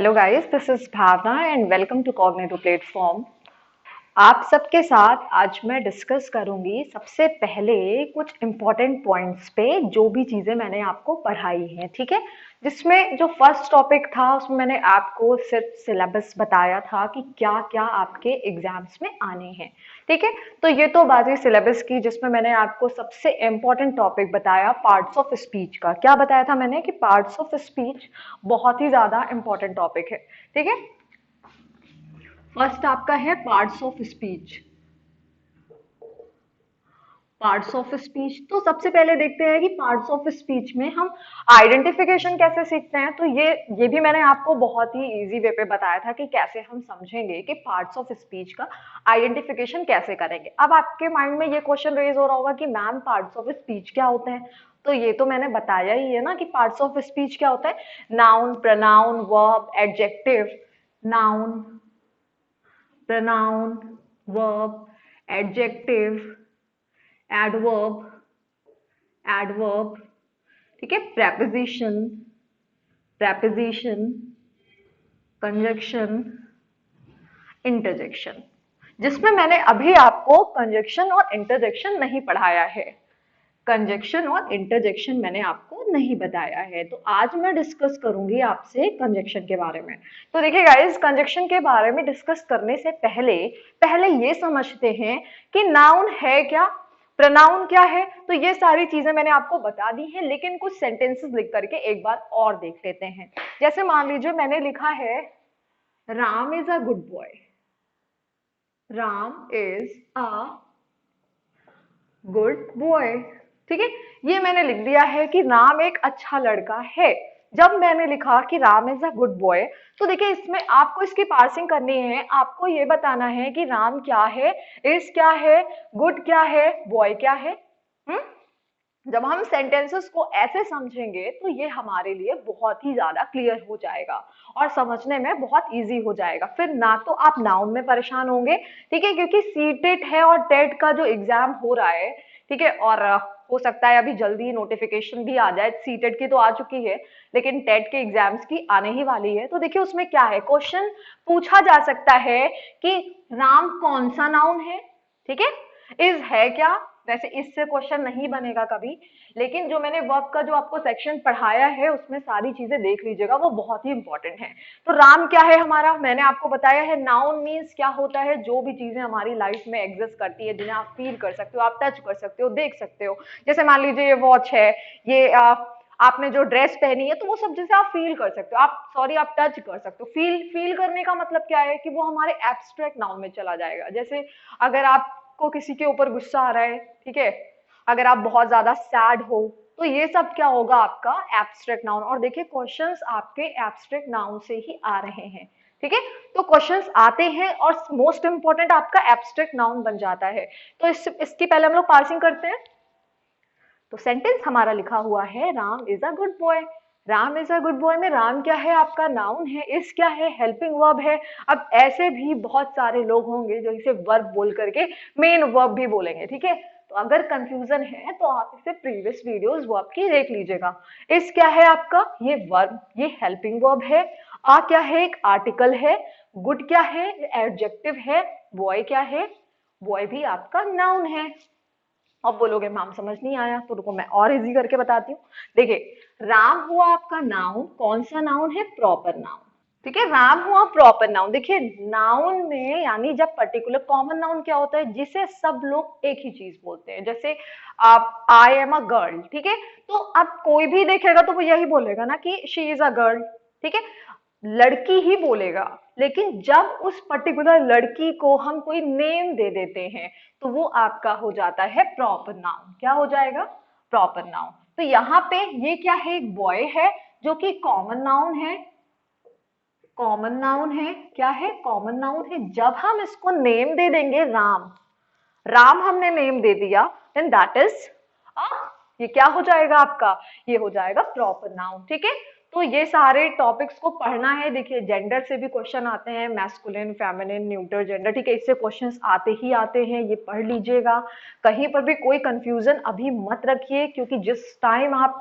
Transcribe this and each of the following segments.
Hello guys, this is Bhavna and welcome to cognitive platform. आप सबके साथ आज मैं डिस्कस करूंगी सबसे पहले कुछ इम्पोर्टेंट पॉइंट्स पे जो भी चीज़ें मैंने आपको पढ़ाई हैं, ठीक है। जिसमें जो फर्स्ट टॉपिक था उसमें मैंने आपको सिर्फ सिलेबस बताया था कि क्या क्या आपके एग्जाम्स में आने हैं, ठीक है। तो ये तो बात है सिलेबस की, जिसमें मैंने आपको सबसे इम्पोर्टेंट टॉपिक बताया पार्ट्स ऑफ स्पीच का। क्या बताया था मैंने कि पार्ट्स ऑफ स्पीच बहुत ही ज़्यादा इम्पोर्टेंट टॉपिक है, ठीक है। फर्स्ट आपका है parts of speech. Parts of speech तो सबसे पहले देखते हैं कि पार्ट्स ऑफ स्पीच में हम आइडेंटिफिकेशन कैसे सीखते हैं। तो ये भी मैंने आपको बहुत ही इजी वे पे बताया था कि कैसे हम समझेंगे कि पार्ट्स ऑफ स्पीच का आइडेंटिफिकेशन कैसे करेंगे। अब आपके माइंड में ये क्वेश्चन रेज हो रहा होगा कि मैम पार्ट्स ऑफ स्पीच क्या होते हैं। तो ये तो मैंने बताया ही है ना कि पार्ट्स ऑफ स्पीच क्या होता है। Noun, pronoun, verb, adjective. Noun, pronoun, verb, adjective, adverb, adverb, ठीक है, preposition, preposition, conjunction, interjection। जिसमें मैंने अभी आपको कंजक्शन और इंटरजेक्शन नहीं पढ़ाया है। कंजक्शन और इंटरजेक्शन मैंने आपको नहीं बताया है। तो आज मैं डिस्कस करूंगी आपसे कंजक्शन के बारे में। तो देखिए गाइस, कंजक्शन के बारे में डिस्कस करने से पहले पहले ये समझते हैं कि नाउन है क्या, प्रोनाउन क्या है। तो ये सारी चीजें मैंने आपको बता दी हैं, लेकिन कुछ सेंटेंसेस लिख करके एक बार और देख लेते हैं। जैसे मान लीजिए मैंने लिखा है Ram is a good boy. Ram is a good boy, ठीक है। ये मैंने लिख दिया है कि राम एक अच्छा लड़का है। जब मैंने लिखा कि Ram is a good boy, तो देखिए इसमें आपको इसकी पार्सिंग करनी है। आपको ये बताना है कि राम क्या है, इज क्या है, गुड क्या है, बॉय क्या है। हम्म। जब हम सेंटेंसेस को ऐसे समझेंगे तो ये हमारे लिए बहुत ही ज्यादा क्लियर हो जाएगा और समझने में बहुत इजी हो जाएगा। फिर ना तो आप नाउन में परेशान होंगे, ठीक है, क्योंकि सीटेट है और टेट का जो एग्जाम हो रहा है, ठीक है। और हो सकता है अभी जल्दी ही नोटिफिकेशन भी आ जाए। सीटेट की तो आ चुकी है, लेकिन टेट के एग्जाम्स की आने ही वाली है। तो देखिए उसमें क्या है, क्वेश्चन पूछा जा सकता है कि राम कौन सा नाउन है, ठीक है। इज है क्या, वैसे इससे क्वेश्चन नहीं बनेगा कभी, लेकिन जो मैंने वर्ब का जो आपको सेक्शन पढ़ाया है उसमें सारी चीजें देख लीजिएगा, वो बहुत ही इंपॉर्टेंट है। तो राम क्या है हमारा, मैंने आपको बताया है। नाउन मीन्स क्या होता है, जो भी चीजें हमारी लाइफ में एग्जिस्ट करती है, जिन्हें आप फील कर सकते हो, आप टच कर सकते हो, देख सकते हो। जैसे मान लीजिए ये वॉच है, ये आपने जो ड्रेस पहनी है, तो वो सब चीजें आप फील कर सकते हो, आप सॉरी आप टच कर सकते हो। फील करने का मतलब क्या है कि वो हमारे एब्स्ट्रैक्ट नाउन में चला जाएगा। जैसे अगर आपको किसी के ऊपर गुस्सा आ रहा है, ठीक है, अगर आप बहुत ज्यादा सैड हो, तो ये सब क्या होगा, आपका एब्स्ट्रैक्ट नाउन। और देखिए क्वेश्चंस आपके एब्स्ट्रैक्ट नाउन से ही आ रहे हैं, ठीक है। तो क्वेश्चंस आते हैं और मोस्ट इंपॉर्टेंट आपका एब्स्ट्रैक्ट नाउन बन जाता है। तो इसकी पहले हम लोग पार्सिंग करते हैं। तो सेंटेंस हमारा लिखा हुआ है Ram is a good boy. Ram is a good boy में राम क्या है, आपका नाउन है। इज क्या है, हेल्पिंग वर्ब है। अब ऐसे भी बहुत सारे लोग होंगे जो इसे वर्ब बोल करके मेन वर्ब भी बोलेंगे, ठीक है। तो अगर कंफ्यूजन है तो आप इसे प्रीवियस वीडियोस वर्ब की देख लीजिएगा। इज क्या है आपका, ये वर्ब, ये हेल्पिंग वर्ब है। आ क्या है, एक आर्टिकल है। गुड क्या है, एडजेक्टिव है। बॉय क्या है, बॉय भी आपका नाउन है। अब बोलोगे मैम समझ नहीं आया, तो रुको मैं और इजी करके बताती हूँ। देखिए राम हुआ आपका नाउन, कौन सा नाउन है, प्रॉपर नाउन, ठीक है। राम हुआ प्रॉपर नाउन। देखिए नाउन में यानी जब पर्टिकुलर, कॉमन नाउन क्या होता है, जिसे सब लोग एक ही चीज बोलते हैं। जैसे आप आई एम अ गर्ल, ठीक है, तो अब कोई भी देखेगा तो वो यही बोलेगा ना कि शी इज अ गर्ल, ठीक है, लड़की ही बोलेगा। लेकिन जब उस पर्टिकुलर लड़की को हम कोई नेम दे देते हैं तो वो आपका हो जाता है प्रॉपर नाउन। क्या हो जाएगा, प्रॉपर नाउन। तो यहाँ पे ये क्या है, एक बॉय है जो कि कॉमन नाउन है। कॉमन नाउन है, क्या है, कॉमन नाउन है। जब हम इसको नेम दे देंगे राम, राम हमने नेम दे दिया, देन दैट इज ये क्या हो जाएगा आपका, ये हो जाएगा प्रॉपर नाउन, ठीक है। तो ये सारे टॉपिक्स को पढ़ना है। देखिए जेंडर से भी क्वेश्चन आते हैं, मैस्कुलिन, फेमिनिन, न्यूटर जेंडर, ठीक है, इससे क्वेश्चंस आते ही आते हैं, ये पढ़ लीजिएगा। कहीं पर भी कोई कंफ्यूजन अभी मत रखिए, क्योंकि जिस टाइम आप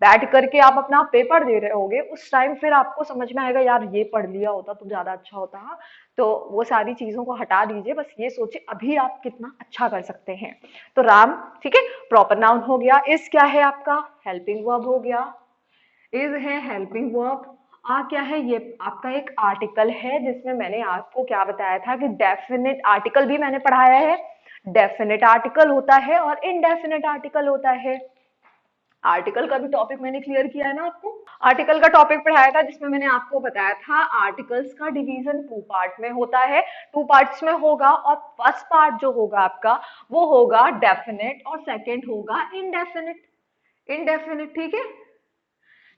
बैठ करके आप अपना पेपर दे रहे होगे, उस टाइम फिर आपको समझ में आएगा यार ये पढ़ लिया होता तो ज्यादा अच्छा होता। तो वो सारी चीजों को हटा दीजिए, बस ये सोचिए अभी आप कितना अच्छा कर सकते हैं। तो राम, ठीक है, प्रॉपर नाउन हो गया। इस क्या है आपका? हेल्पिंग वर्ब हो गया। इज है हेल्पिंग वर्ब। आ क्या है? ये आपका एक आर्टिकल है, जिसमें मैंने आपको क्या बताया था कि डेफिनेट आर्टिकल भी मैंने पढ़ाया है। डेफिनेट आर्टिकल होता है और इनडेफिनेट आर्टिकल होता है। आर्टिकल का भी टॉपिक मैंने क्लियर किया है ना आपको। आर्टिकल का टॉपिक पढ़ाया था, जिसमें मैंने आपको बताया था आर्टिकल्स का डिवीजन टू पार्ट में होता है, टू पार्ट्स में होगा। और फर्स्ट पार्ट जो होगा आपका वो होगा डेफिनेट और सेकंड होगा इनडेफिनेट। इनडेफिनेट, ठीक है।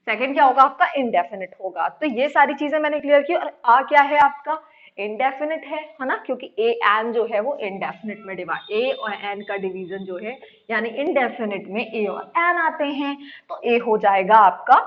सेकंड क्या होगा आपका? इनडेफिनिट होगा। तो ये सारी चीजें मैंने क्लियर की। और आ क्या है आपका? इनडेफिनिट है ना, क्योंकि ए एन जो है वो इनडेफिनिट में डिवाइड, ए और एन का डिवीजन जो है, यानी इनडेफिनिट में ए और एन आते हैं, तो ए हो जाएगा आपका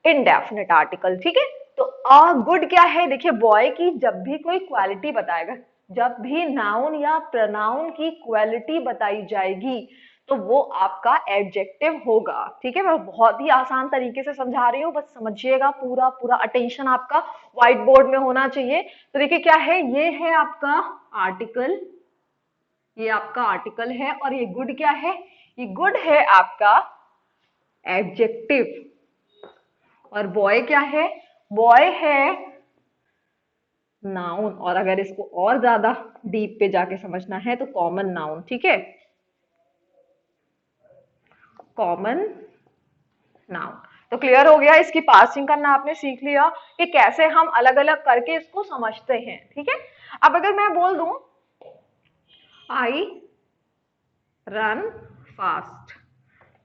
इनडेफिनिट आर्टिकल, ठीक है। तो अ गुड क्या है? देखिए बॉय की जब भी कोई क्वालिटी बताएगा, जब भी नाउन या प्रोनाउन की क्वालिटी बताई जाएगी, तो वो आपका एडजेक्टिव होगा, ठीक है। मैं बहुत ही आसान तरीके से समझा रही हूँ, बस समझिएगा, पूरा पूरा अटेंशन आपका व्हाइट बोर्ड में होना चाहिए। तो देखिए क्या है, ये है आपका आर्टिकल, ये आपका आर्टिकल है। और ये गुड क्या है? ये गुड है आपका एडजेक्टिव। और बॉय क्या है? बॉय है नाउन। और अगर इसको और ज्यादा डीप पे जाके समझना है तो कॉमन नाउन, ठीक है, कॉमन नाउन। तो क्लियर हो गया, इसकी पार्सिंग करना आपने सीख लिया कि कैसे हम अलग अलग करके इसको समझते हैं, ठीक है। अब अगर मैं बोल दूं आई रन फास्ट,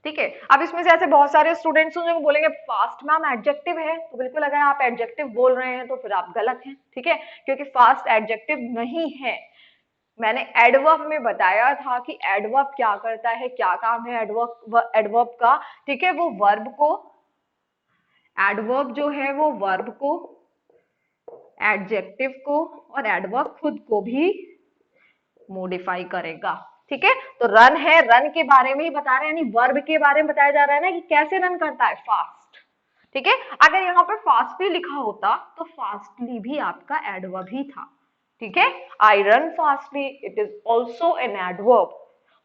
ठीक है। अब इसमें से ऐसे बहुत सारे स्टूडेंट्स हैं जो बोलेंगे फास्ट मैम एडजेक्टिव है, तो बिल्कुल अगर आप एडजेक्टिव बोल रहे हैं तो फिर आप गलत हैं, ठीक है, क्योंकि फास्ट एडजेक्टिव नहीं है। मैंने एडवर्ब में बताया था कि एडवर्ब क्या करता है, क्या काम है एडवर्ब, एडवर्ब का, ठीक है, वो वर्ब को, एडवर्ब जो है वो वर्ब को, एडजेक्टिव को और एडवर्ब खुद को भी मॉडिफाई करेगा, ठीक है। तो रन है, रन के बारे में ही बता रहे हैं, यानी वर्ब के बारे में बताया जा रहा है ना कि कैसे रन करता है, फास्ट, ठीक है। अगर यहाँ पे फास्टली लिखा होता तो फास्टली भी आपका एडवर्ब ही था, ठीक है। I run fastly, it is also an adverb,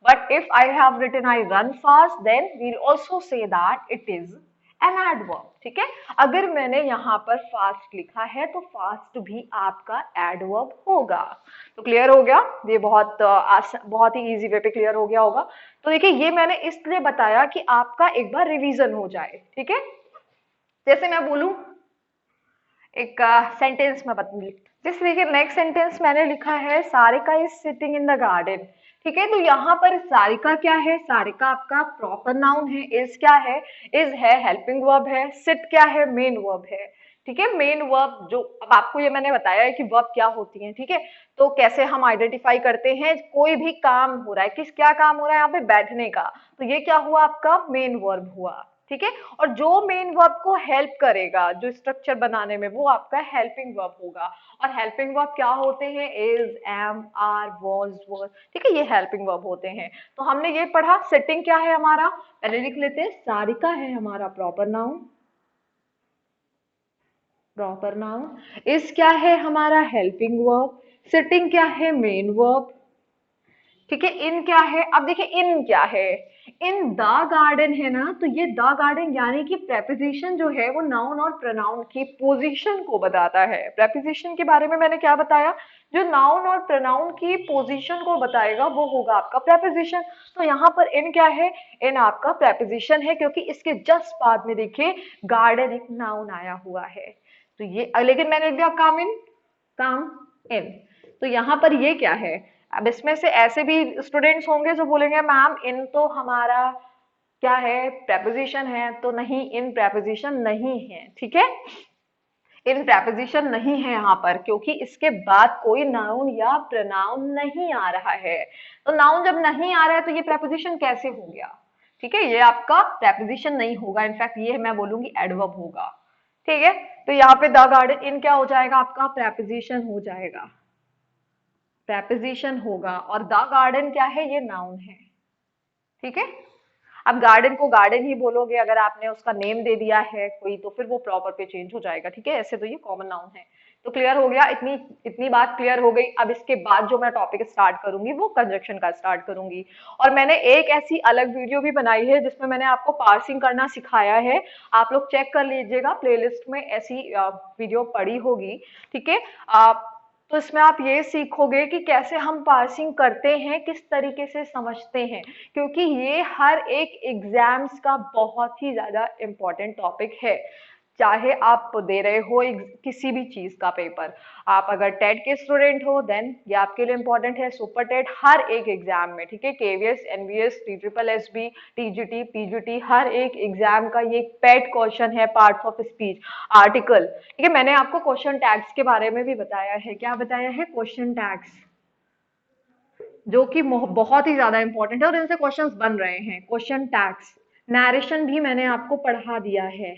but if I have written I run fast, then we'll also say that it is an adverb, ठीक है। अगर मैंने यहाँ पर फास्ट लिखा है तो फास्ट भी आपका एडवर्ब होगा। तो क्लियर हो गया, ये बहुत ही इजी वे पे क्लियर हो गया होगा। तो देखिए ये मैंने इसलिए बताया कि आपका एक बार रिवीजन हो जाए, ठीक है। जैसे मैं बोलूं एक सेंटेंस में बता, जैसे देखिए नेक्स्ट सेंटेंस मैंने लिखा है Sarika is sitting in the garden, ठीक है। तो यहाँ पर सारिका क्या है? सारिका आपका प्रॉपर नाउन है। इज क्या है? इज है हेल्पिंग वर्ब है। सिट क्या है? मेन वर्ब है, ठीक है। मेन वर्ब जो, अब आपको ये मैंने बताया है कि वर्ब क्या होती है, ठीक है। तो कैसे हम आइडेंटिफाई करते हैं, कोई भी काम हो रहा है, किस क्या काम हो रहा है यहाँ पे? बैठने का, तो ये क्या हुआ आपका? मेन वर्ब हुआ, ठीक है। और जो मेन वर्ब को हेल्प करेगा जो स्ट्रक्चर बनाने में, वो आपका हेल्पिंग वर्ब होगा। और हेल्पिंग वर्ब क्या होते हैं? इज, एम, आर, वाज, वर, ठीक है, ये हेल्पिंग वर्ब होते हैं। तो हमने ये पढ़ा। सिटिंग क्या है हमारा? पहले लिख लेते हैं, सारिका है हमारा proper noun, proper noun. Is क्या है हमारा? Helping verb. सिटिंग क्या है? मेन वर्ब, ठीक है। इन क्या है? अब देखिए इन क्या है? इन द गार्डन है ना, तो ये द गार्डन यानी कि प्रेपोजिशन जो है वो नाउन और प्रोनाउन की पोजीशन को बताता है। प्रेपोजिशन के बारे में मैंने क्या बताया? जो नाउन और प्रोनाउन की पोजीशन को बताएगा वो होगा आपका प्रेपोजिशन। तो यहाँ पर इन क्या है? इन आपका प्रेपोजिशन है, क्योंकि इसके जस्ट बाद में देखिए गार्डन एक नाउन आया हुआ है। तो ये, लेकिन मैंने दिया कम इन, कम इन, तो यहाँ पर ये क्या है? अब इसमें से ऐसे भी स्टूडेंट्स होंगे जो बोलेंगे मैम इन तो हमारा क्या है? प्रेपोजिशन है। तो नहीं, इन प्रेपोजिशन नहीं है, ठीक है। इन प्रेपोजिशन नहीं है यहाँ पर, क्योंकि इसके बाद कोई नाउन या प्रोनाउन नहीं आ रहा है। तो नाउन जब नहीं आ रहा है तो ये प्रेपोजिशन कैसे हो गया? ठीक है, ये आपका प्रेपोजिशन नहीं होगा, इनफैक्ट ये मैं बोलूंगी एडवर्ब होगा, ठीक है। तो यहाँ पे द गार्डन इन क्या हो जाएगा? आपका प्रेपोजिशन हो जाएगा, प्रेपोजिशन होगा। और द गार्डन क्या है? ये नाउन है, ठीक है। आप गार्डन को गार्डन ही बोलोगे, अगर आपने उसका नेम दे दिया है कोई तो फिर वो प्रॉपर पे चेंज हो जाएगा, ठीक है। ऐसे तो ये कॉमन नाउन है। तो क्लियर हो गया, इतनी इतनी बात क्लियर हो गई। अब इसके बाद जो मैं टॉपिक स्टार्ट करूंगी वो कंजक्शन का स्टार्ट करूंगी। और मैंने एक ऐसी अलग वीडियो भी बनाई है जिसमें मैंने आपको पार्सिंग करना सिखाया है, आप लोग चेक कर लीजिएगा, प्लेलिस्ट में ऐसी वीडियो पड़ी होगी, ठीक है। तो इसमें आप ये सीखोगे कि कैसे हम पार्सिंग करते हैं, किस तरीके से समझते हैं, क्योंकि ये हर एक एग्जाम्स का बहुत ही ज्यादा इम्पोर्टेंट टॉपिक है। चाहे आप दे रहे हो किसी भी चीज का पेपर, आप अगर टेट के स्टूडेंट हो देन ये आपके लिए इंपॉर्टेंट है, सुपर टेट हर एक एग्जाम में, ठीक है, KVS, NVS, TSSB, TGT, PGT, हर एक एग्जाम का ये पेट क्वेश्चन है, पार्ट्स ऑफ स्पीच, आर्टिकल, ठीक है। मैंने आपको क्वेश्चन टैग्स के बारे में भी बताया है, क्या बताया है, क्वेश्चन टैग्स, जो कि बहुत ही ज्यादा इंपॉर्टेंट है और इनसे क्वेश्चंस बन रहे हैं। क्वेश्चन टैग्स, नरेशन भी मैंने आपको पढ़ा दिया है,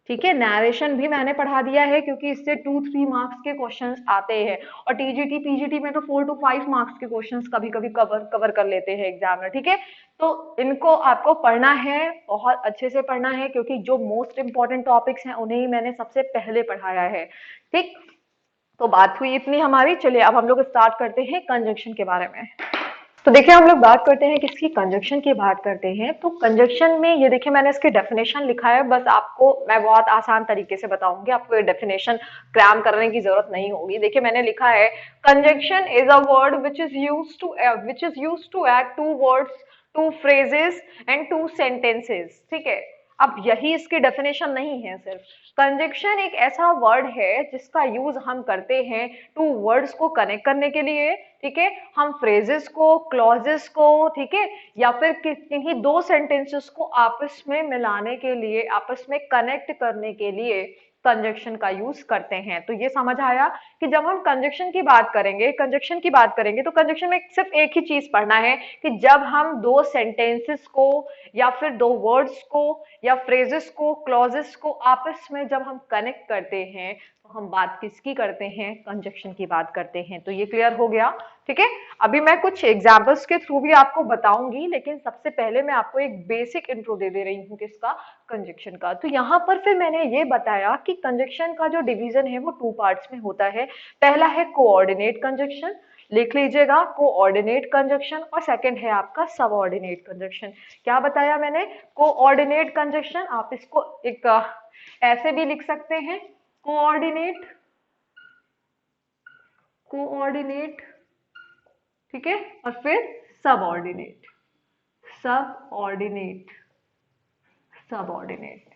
ठीक है, नरेशन भी मैंने पढ़ा दिया है, क्योंकि इससे 2-3 मार्क्स के क्वेश्चंस आते हैं, और टीजीटी पीजीटी में तो 4 to 5 मार्क्स के क्वेश्चंस कभी कभी कवर कर लेते हैं एग्जामिनर, ठीक है। तो इनको आपको पढ़ना है, बहुत अच्छे से पढ़ना है, क्योंकि जो मोस्ट इंपॉर्टेंट टॉपिक्स हैं उन्हें ही मैंने सबसे पहले पढ़ाया है, ठीक। तो बात हुई इतनी हमारी, चलिए अब हम लोग स्टार्ट करते हैं कंजंक्शन के बारे में। तो देखिए हम लोग बात करते हैं किसकी, कंजक्शन की बात करते हैं। तो कंजक्शन में ये देखिए मैंने इसकी डेफिनेशन लिखा है, बस आपको मैं बहुत आसान तरीके से बताऊंगी, आपको ये डेफिनेशन क्रैम करने की जरूरत नहीं होगी। देखिए मैंने लिखा है, conjunction is a word which is used to add to words, to phrases and to sentences, ठीक है। अब यही इसकी डेफिनेशन नहीं है सिर्फ, कंजक्शन एक ऐसा वर्ड है जिसका यूज हम करते हैं टू वर्ड्स को कनेक्ट करने के लिए, ठीक है, हम फ्रेजेस को, क्लॉजेस को, ठीक है, या फिर किन्हीं दो सेंटेंसेस को आपस में मिलाने के लिए, आपस में कनेक्ट करने के लिए कंजक्शन का यूज करते हैं। तो ये समझ आया कि जब हम कंजक्शन की बात करेंगे, कंजक्शन की बात करेंगे, तो कंजक्शन में सिर्फ एक ही चीज पढ़ना है कि जब हम दो सेंटेंसेस को या फिर दो वर्ड्स को या फ्रेजेस को, क्लॉजेस को आपस में जब हम कनेक्ट करते हैं तो हम बात किसकी करते हैं, कंजक्शन की बात करते हैं। तो ये क्लियर हो गया, ठीक है। अभी मैं कुछ एग्जांपल्स के थ्रू भी आपको बताऊंगी, लेकिन सबसे पहले मैं आपको एक बेसिक इंट्रो दे रही हूँ किसका, कंजक्शन का। तो यहाँ पर फिर मैंने ये बताया कि कंजक्शन का जो डिवीजन है वो 2 पार्ट्स में होता है। पहला है कोऑर्डिनेट कंजक्शन, लिख लीजिएगा, कोऑर्डिनेट कंजक्शन, और सेकंड है आपका सबऑर्डिनेट कंजक्शन। क्या बताया मैंने, कोऑर्डिनेट कंजक्शन, आप इसको एक ऐसे भी लिख सकते हैं, कोऑर्डिनेट, कोऑर्डिनेट, ठीक है, और फिर सबऑर्डिनेट, सबऑर्डिनेट, सबऑर्डिनेट।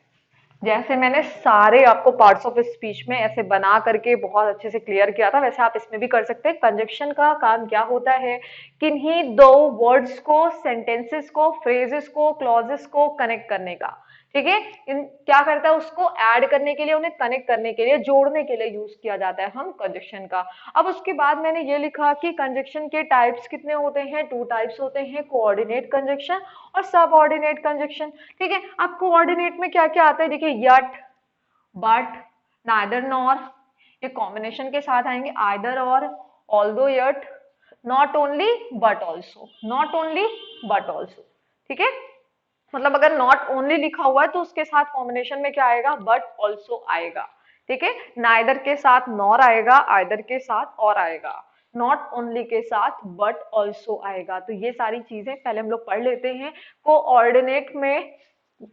जैसे मैंने सारे आपको पार्ट्स ऑफ स्पीच में ऐसे बना करके बहुत अच्छे से क्लियर किया था, वैसे आप इसमें भी कर सकते हैं। कंजक्शन का काम क्या होता है, किन्हीं दो वर्ड्स को, सेंटेंसेस को, फ्रेजेस को, क्लॉजेस को कनेक्ट करने का, ठीक है। इन क्या करता है, उसको ऐड करने के लिए, उन्हें कनेक्ट करने के लिए, जोड़ने के लिए यूज किया जाता है हम कंजक्शन का। अब उसके बाद मैंने ये लिखा कि कंजक्शन के टाइप्स कितने होते हैं, 2 टाइप्स होते हैं, कोऑर्डिनेट कंजक्शन और सबऑर्डिनेट कंजक्शन, ठीक है। अब कोऑर्डिनेट में क्या क्या आता है, देखिए यट, बट, नाइदर नॉर, ये कॉम्बिनेशन के साथ आएंगे, either or, although yet, not only but also, not only but also, ठीक है। मतलब अगर नॉट ओनली लिखा हुआ है तो उसके साथ कॉम्बिनेशन में क्या आएगा, बट ऑल्सो आएगा, ठीक है। नाइदर के साथ नॉर आएगा, आइदर के साथ और आएगा, नॉट ओनली के साथ बट ऑल्सो आएगा। तो ये सारी चीजें पहले हम लोग पढ़ लेते हैं। कोऑर्डिनेट में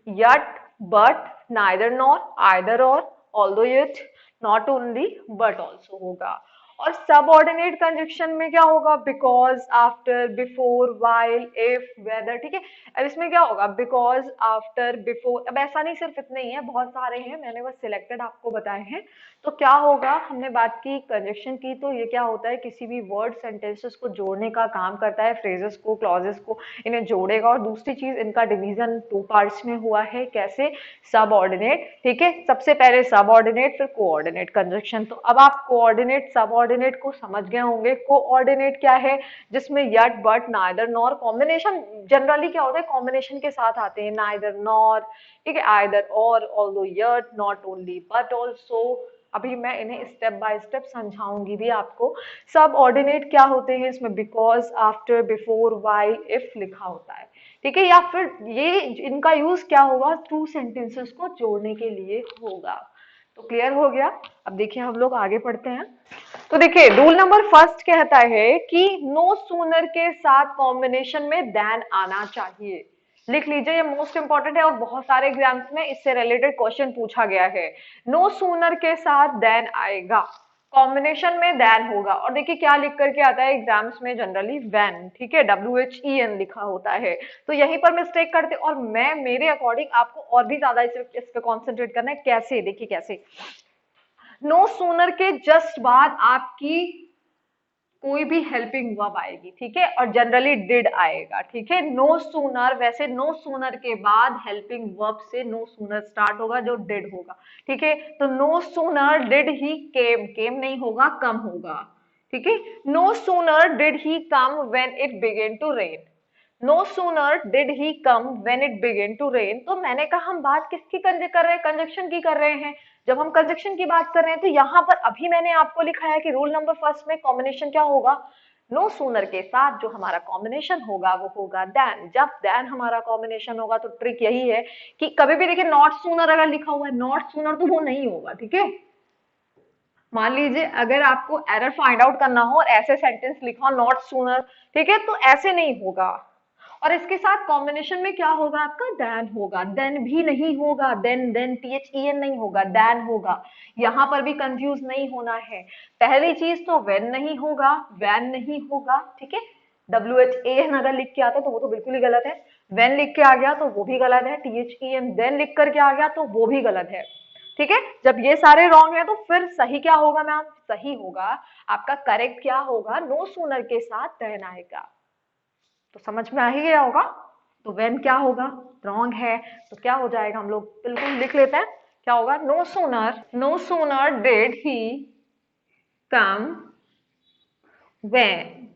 yet, but, neither nor, either or, although yet, not only but also होगा। और सबऑर्डिनेट कंजक्शन में क्या होगा, because, after, before, while, if, whether, ठीक है। अब इसमें क्या होगा, बिकॉज, आफ्टर, बिफोर, अब ऐसा नहीं सिर्फ इतने ही है, बहुत सारे हैं, मैंने बस सिलेक्टेड आपको बताए हैं। तो क्या होगा, हमने बात की कंजक्शन की, तो ये क्या होता है, किसी भी वर्ड, सेंटेंसेस को जोड़ने का काम करता है, फ्रेजेस को, क्लॉजेस को इन्हें जोड़ेगा। और दूसरी चीज, इनका डिवीजन 2 पार्ट्स में हुआ है, कैसे, सबऑर्डिनेट, ठीक है। सबसे पहले सबऑर्डिनेट, फिर कोऑर्डिनेट कंजक्शन। तो अब आप कोऑर्डिनेट, सबऑर्डिनेट को समझ गए होंगे। कोऑर्डिनेट क्या है, जिसमें yet, but, neither nor, combination generally क्या होता है, कॉम्बिनेशन के साथ आते हैं, नाइदर नॉर, ठीक है, either or, although yet, not only but also, अभी मैं इन्हें स्टेप बाय स्टेप समझाऊंगी भी आपको। सब ऑर्डिनेट क्या होते हैं इसमें, because, after, before, while, if लिखा होता है, ठीक है, या फिर ये इनका यूज क्या होगा, टू सेंटेंसेस को जोड़ने के लिए होगा। तो क्लियर हो गया। अब देखिए हम लोग आगे पढ़ते हैं। तो देखिए रूल नंबर फर्स्ट कहता है कि नो सूनर के साथ कॉम्बिनेशन में देन आना चाहिए। लिख लीजिए, ये मोस्ट इंपॉर्टेंट है और बहुत सारे एग्जाम्स में इससे रिलेटेड क्वेश्चन पूछा गया है। नो सूनर के साथ देन आएगा, कॉम्बिनेशन में देन होगा। और देखिए क्या लिख करके आता है एग्जाम्स में, जनरली व्हेन, ठीक है, WHEN लिखा होता है। तो यहीं पर मिस्टेक करते, और मैं मेरे अकॉर्डिंग आपको और भी ज्यादा इस पे कॉन्सेंट्रेट करना है। कैसे, देखिए कैसे, नो सूनर के जस्ट बाद आपकी कोई भी हेल्पिंग वर्ब आएगी, ठीक है, और जनरली डिड आएगा, ठीक है। नो सूनर, वैसे नो सूनर के बाद हेल्पिंग वर्ब से नो सूनर स्टार्ट होगा जो डिड होगा, ठीक है। तो no sooner did he came, came नहीं होगा, कम होगा, ठीक है। No sooner did he come when it began to rain. No sooner did he come when it began to rain. तो मैंने कहा हम बात किसकी कर रहे हैं, कंजक्शन की कर रहे हैं। जब हम कंजक्शन की बात कर रहे हैं तो यहाँ पर अभी मैंने आपको लिखा है कि रूल नंबर फर्स्ट में कॉम्बिनेशन क्या होगा, नो सूनर के साथ जो हमारा कॉम्बिनेशन होगा वो होगा देन। जब देन हमारा कॉम्बिनेशन होगा तो ट्रिक यही है कि कभी भी देखिए नॉट सूनर अगर लिखा हुआ है, नॉट सूनर तो वो नहीं होगा, ठीक है। मान लीजिए अगर आपको एरर फाइंड आउट करना हो और ऐसे सेंटेंस लिखा हो नॉट सूनर, ठीक है, तो ऐसे नहीं होगा। और इसके साथ कॉम्बिनेशन में क्या होगा आपका, देन होगा। देन भी नहीं होगा, देन देन THEN नहीं होगा, देन होगा। यहां पर भी कंफ्यूज नहीं होना है। पहली चीज तो वेन नहीं होगा, वैन नहीं होगा, ठीक है। WHAN अगर लिख के आता तो वो तो बिल्कुल ही गलत है। वेन लिख के आ गया तो वो भी गलत है। THEN देन लिख करके आ गया तो वो भी गलत है, ठीक है। जब ये सारे रॉन्ग है तो फिर सही क्या होगा मैम, सही होगा आपका करेक्ट क्या होगा, नो सूनर के साथ देन आएगा। तो समझ में आ ही गया होगा। तो व्हेन क्या होगा, रॉन्ग है, तो क्या हो जाएगा, हम लोग बिल्कुल लिख लेते हैं, क्या होगा, no sooner did he come when.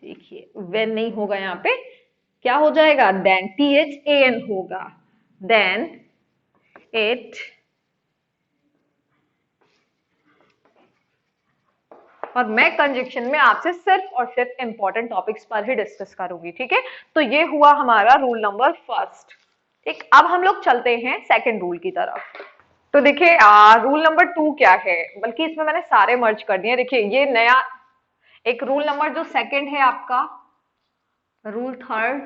देखिए व्हेन नहीं होगा यहाँ पे, क्या हो जाएगा, देन, THAN होगा, देन इट, और मैं कंजक्शन में आपसे सिर्फ और सिर्फ इंपॉर्टेंट टॉपिक्स पर ही डिस्कस करूंगी, ठीक है। तो ये हुआ हमारा रूल नंबर फर्स्ट, ठीक। अब हम लोग चलते हैं सेकंड रूल की तरफ। तो देखिए रूल नंबर 2 क्या है, बल्कि इसमें मैंने सारे मर्ज कर दिए। देखिए ये नया एक रूल नंबर जो सेकंड है आपका, rule third,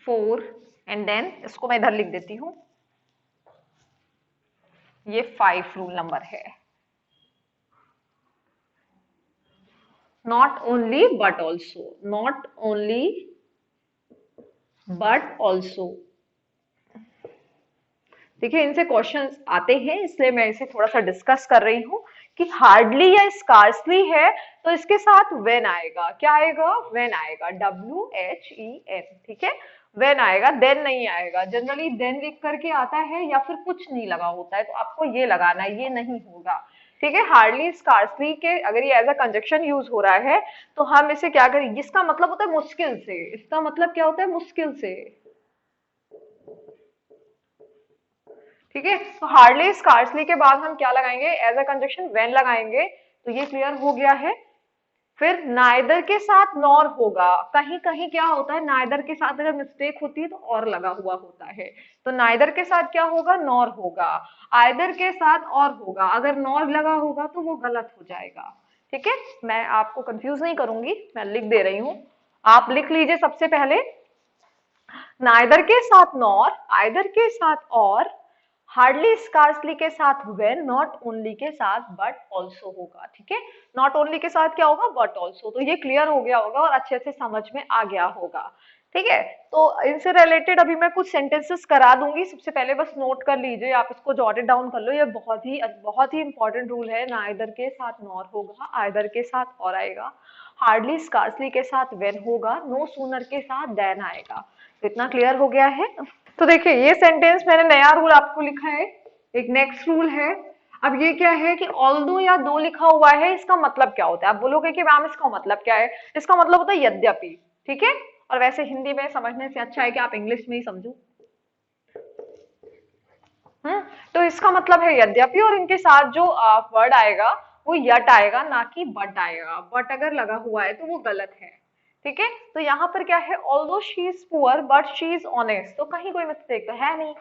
four, and then इसको मैं इधर लिख देती हूँ, ये 5 रूल नंबर है। not only but also, not only but also। देखिए इनसे क्वेश्चंस आते हैं इसलिए मैं इसे थोड़ा सा डिस्कस कर रही हूँ कि हार्डली या स्कार्सली है तो इसके साथ व्हेन आएगा, क्या आएगा, व्हेन आएगा, WHEN, ठीक है, व्हेन आएगा, देन नहीं आएगा। जनरली देन लिख करके आता है या फिर कुछ नहीं लगा होता है तो आपको ये लगाना है, ये नहीं होगा, ठीक है। हार्डली स्कार्सली के अगर ये एज अ कंजक्शन यूज हो रहा है तो हम इसे क्या करें, इसका मतलब होता है मुश्किल से, इसका मतलब क्या होता है, मुश्किल से, ठीक है। तो हार्डली स्कार्सली के बाद हम क्या लगाएंगे, एज अ कंजक्शन व्हेन लगाएंगे। तो ये क्लियर हो गया है। फिर नाइदर के साथ नॉर होगा, कहीं कहीं क्या होता है, नाइदर के साथ अगर मिस्टेक होती है तो और लगा हुआ होता है, तो नाइदर के साथ क्या होगा, नॉर होगा। आइदर के साथ और होगा, अगर नॉर लगा होगा तो वो गलत हो जाएगा, ठीक है। मैं आपको कंफ्यूज नहीं करूंगी, मैं लिख दे रही हूं, आप लिख लीजिए सबसे पहले, नाइदर के साथ नॉर, आइदर के साथ और, हार्डली स्कार्सली के साथ व्हेन, नॉट ओनली के साथ बट ऑल्सो होगा, ठीक है। नॉट ओनली के साथ क्या होगा, बट ऑल्सो। तो ये क्लियर हो गया होगा और अच्छे से समझ में आ गया होगा, ठीक है। तो इनसे रिलेटेड अभी मैं कुछ सेंटेंसेस करा दूंगी, सबसे पहले बस नोट कर लीजिए, आप इसको जॉटेड डाउन कर लो, ये बहुत ही इंपॉर्टेंट रूल है। नाइदर के साथ नॉर होगा, आइदर के साथ और आएगा, हार्डली स्कार्सली के साथ व्हेन होगा, नो सूनर के साथ देन आएगा। तो इतना क्लियर हो गया है। तो देखिए ये सेंटेंस मैंने नया रूल आपको लिखा है, एक नेक्स्ट रूल है। अब ये क्या है कि ऑल्दो या दो लिखा हुआ है, इसका मतलब क्या होता है, आप बोलोगे कि मैम इसका मतलब क्या है, इसका मतलब होता है यद्यपि, ठीक है। और वैसे हिंदी में समझने से अच्छा है कि आप इंग्लिश में ही समझो। हम्म। तो इसका मतलब है यद्यपि, और इनके साथ जो वर्ड आएगा वो यट आएगा, ना कि बट आएगा। बट अगर लगा हुआ है तो वो गलत है। ठीक है, तो यहाँ पर क्या है, although she is poor but she is honest, तो कहीं कोई मिस्टेक तो है नहीं।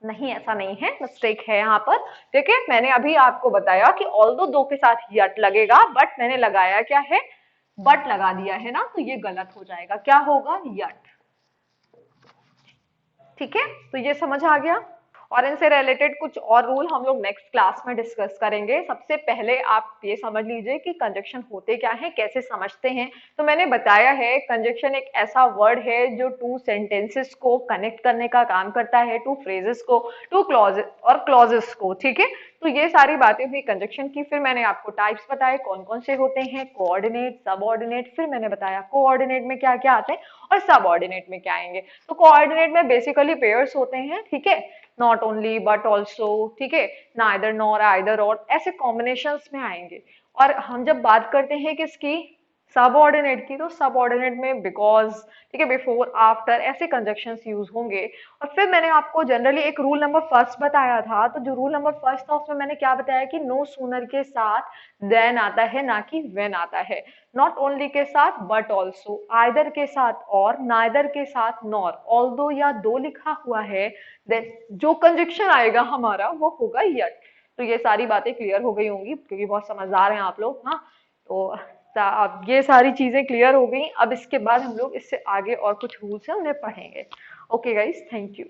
नहीं, ऐसा नहीं है, मिस्टेक है यहाँ पर। ठीक है, मैंने अभी आपको बताया कि ऑल्दो दो के साथ यट लगेगा, बट मैंने लगाया क्या है, बट लगा दिया है ना, तो ये गलत हो जाएगा, क्या होगा, यट। ठीक है, तो ये समझ आ गया। और इनसे रिलेटेड कुछ और रूल हम लोग नेक्स्ट क्लास में डिस्कस करेंगे। सबसे पहले आप ये समझ लीजिए कि कंजक्शन होते क्या है, कैसे समझते हैं। तो मैंने बताया है कंजक्शन एक ऐसा वर्ड है जो टू सेंटेंसेस को कनेक्ट करने का काम करता है, टू फ्रेजेस को, टू क्लॉजेस और क्लॉजेस को। ठीक है, तो ये सारी बातें हुई कंजक्शन की। फिर मैंने आपको टाइप्स बताए कौन कौन से होते हैं, कोऑर्डिनेट, सबऑर्डिनेट, फिर मैंने बताया कोऑर्डिनेट में क्या क्या आते हैं और सबऑर्डिनेट में क्या आएंगे। तो कोऑर्डिनेट में बेसिकली पेयर्स होते हैं, ठीक है, नॉट ओनली बट ऑल्सो, ठीक है, नाइदर नॉर आइदर और, ऐसे कॉम्बिनेशंस में आएंगे। और हम जब बात करते हैं किसकी, सबऑर्डिनेट की, तो सबऑर्डिनेट में बिकॉज, ठीक है, बिफोर, आफ्टर, ऐसे कंजक्शंस यूज होंगे। और फिर मैंने आपको जनरली एक रूल नंबर फर्स्ट बताया था, तो जो रूल नंबर फर्स्ट था उसमें मैंने क्या बताया कि नो सूनर के साथ देन आता है, ना कि वेन आता है। नॉट ओनली के साथ बट ऑल्सो, आइदर के साथ और, नाइदर के साथ नॉर, ऑल्दो या दो लिखा हुआ है, देन जो कंजक्शन आएगा हमारा वो होगा यट। तो ये सारी बातें क्लियर हो गई होंगी क्योंकि बहुत समझदार हैं आप लोग। हाँ, तो अब ये सारी चीजें क्लियर हो गई। अब इसके बाद हम लोग इससे आगे और कुछ रूल्स हैं उन्हें पढ़ेंगे। Okay guys, thank you.